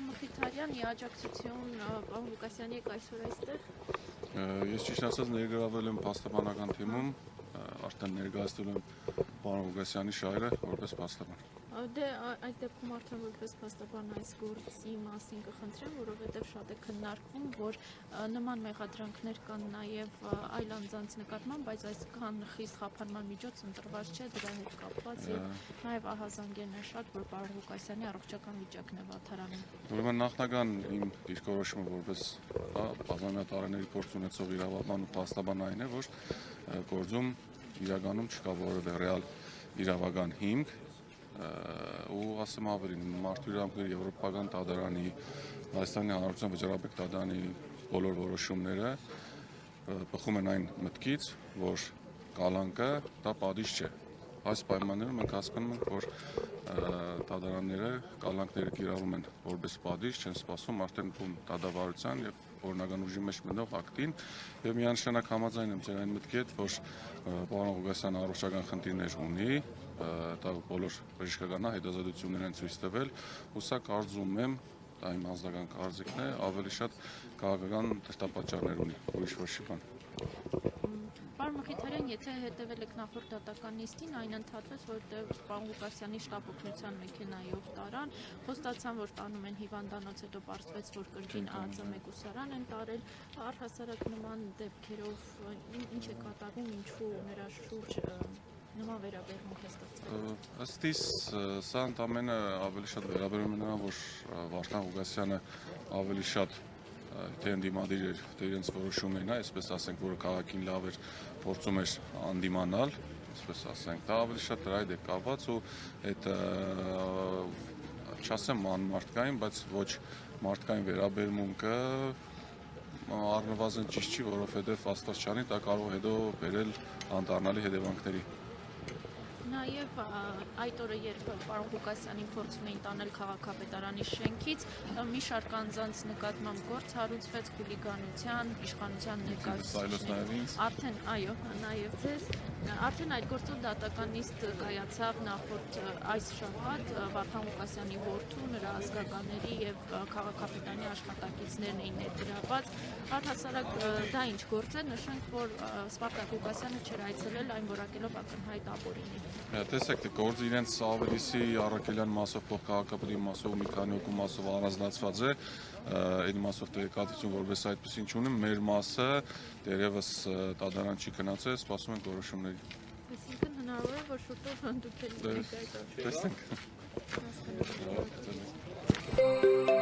Պարոն Մխիթարյանի աջակցություն պարոն Ղուկասյանի եք այսօր այստեղ։ Ես ճիշտ ասած ներգրավել եմ փաստաբանական թիմում, արդեն ներկայացնում եմ պարոն Ղուկասյանի շահերը որպես փաստաբան։ Դե այդ դեպքում արդեն որպես փաստաբան այս գործի մասին կխնդրեմ, որովհետև շատ է քննարկվում, որ նման մեղադրանքներ կան նաև այլ անձանց նկատմամբ, բայց այսքան խիստ խափանման միջոց ընտրված չէ դրա հետ կապված եւ նաև ահազանգերն է շատ, որ պարոն Ղուկասյանի առողջական վիճակն է վատթարանում։ Ուրեմն նախնական իմ դիրքորոշումը որպես բազմամյա տարիների փորձ ունեցող իրավաբան ու փաստաբան այն է, որ գործում իրականում չկա որևէ ռեալ իրավական հիմք ու ասեմ ավելին մարդու իրավունքների եվրոպական դատարանի Հայաստանի Հանրապետության վճռաբեկ դատարանի բոլոր որոշումները բխում են այն մտքից, որ կալանքը դա պատիժ չէ։ Այս պայմաններում մենք հասկանում ենք, որ դատարանները կալանքները կիրառում են որպես պատիժ, չեն սպասում արդեն դատավարության եւ օրինական ուժի մեջ մտնող ակտին եւ միանշանակ համաձայն եմ ձեր այն մտքի հետ, որ պարոն Ղուկասյանը առողջական խնդիրներ ունի, դա բոլոր բժշկական հետազոտություններ են ցույց տվել, ու սա կարծում եմ, դա իմ անձնական կարծիքն է, ավելի շատ քաղաքական դրդապատճառներ ունի, ուրիշ ոչ չի բան։ Պարոն Մխիթարյան, եթե հետևել եք նախորդ դատական նիստին, այն ընդհատվեց, որտեղ պարոն Ղուկասյանի շտապ օգնության մեքենայով տարան, խոստացան, որ տանում են հիվանդանոց, հետո պարզվեց, որ կրկին ԱԱԾ մեկուսարան են տարել, առհասարակ նման դեպքերով ինչ է կատարվում, ինչու նրա շուրջ նման վերաբերմունք է ստեղծվել։ Ըստ իս սա ընդամենը ավելի շատ վերաբերում է նրան, որ Վարդան Ղուկասյանը ավելի շատ թե ընդդիմադիր էր, թե իրենց որոշումն է, այսպես ասենք, որը քաղաքին լավ էր, փորձում էր անդիմանալ, այսպես ասենք, դա ավելի շատ դրա հետ է կապված ու այդ չասեմ անմարդկային, բայց ոչ մարդկային վերաբերմունքը առնվազն ճիշտ չի, որովհետև Աստված չանի, դա կարող հետո բերել անդառնալի հետևանքների։ Նաև այդ օրը, երբ պարոն Ղուկասյանին փորձում էին տանել քաղաքապետարանի շենքից, մի շարք անձանց նկատմամբ գործ հարուցվեց խուլիգանության, իշխանության ներկայացուցիչների։ Արդեն, այո, նաև ձեզ, արդեն այդ գործով դատական նիստ կայացավ նախորդ այս շաբաթ Վարդան Ղուկասյանի որդու, նրա ազգականների եւ քաղաքապետարանի աշխատակիցներն էին ներգրավված։ Առհասարակ դա ինչ գործ է, նշենք, որ Սպարտակ Ղուկասյանը չէր այցելել, այն որակելով ակնհայտ ապօրինի։ Տեսեք, գործը իրենց ավելիսի առաքելյան մասով, փոխքաղաքապետի մասով, մի քանի հոգու մասով առանձնացված է, այդ մասով տեղեկատվություն որպես այդպեսին չունեմ, մեր մասը դերևս դատարան չի գնացել, սպասում ենք որոշումների։ Այսինքն հնարավոր է, որ շուտով դուք եք ներկայացնեք։ Տեսնենք։